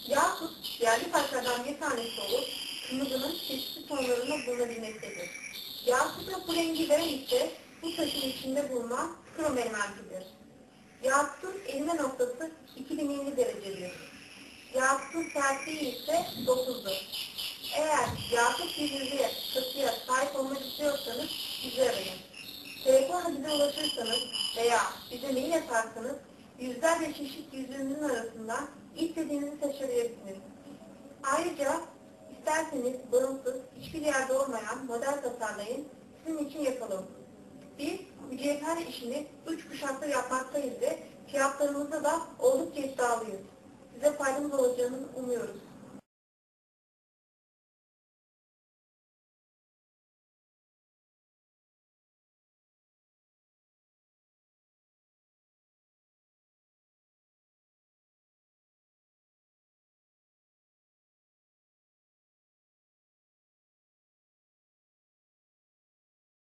Yahut yerli taşlardan bir tanesi olup kırmızının çeşitli tonlarında bulunabilmektedir. Yakutun bu rengi veren ise bu taşın içinde bulunan krom elementidir. Yakutun erime noktası 2050 derecedir. Yakutun sertliği ise 9'dur. Eğer yakut yüzeye, katıya sahip olmak istiyorsanız bizi arayın. Telefonla bize ulaşırsanız veya bize mail yaparsanız yüzlerce çeşit yüzüğünün arasından istediğinizi seçebilirsiniz. Ayrıca isterseniz bağımsız, hiçbir yerde olmayan model tasarlayın, sizin için yapalım. Biz mücevher işini 3 kuşakta yapmaktayız ve fiyatlarımızda da oldukça iddialıyız. Size faydamız olacağını umuyoruz.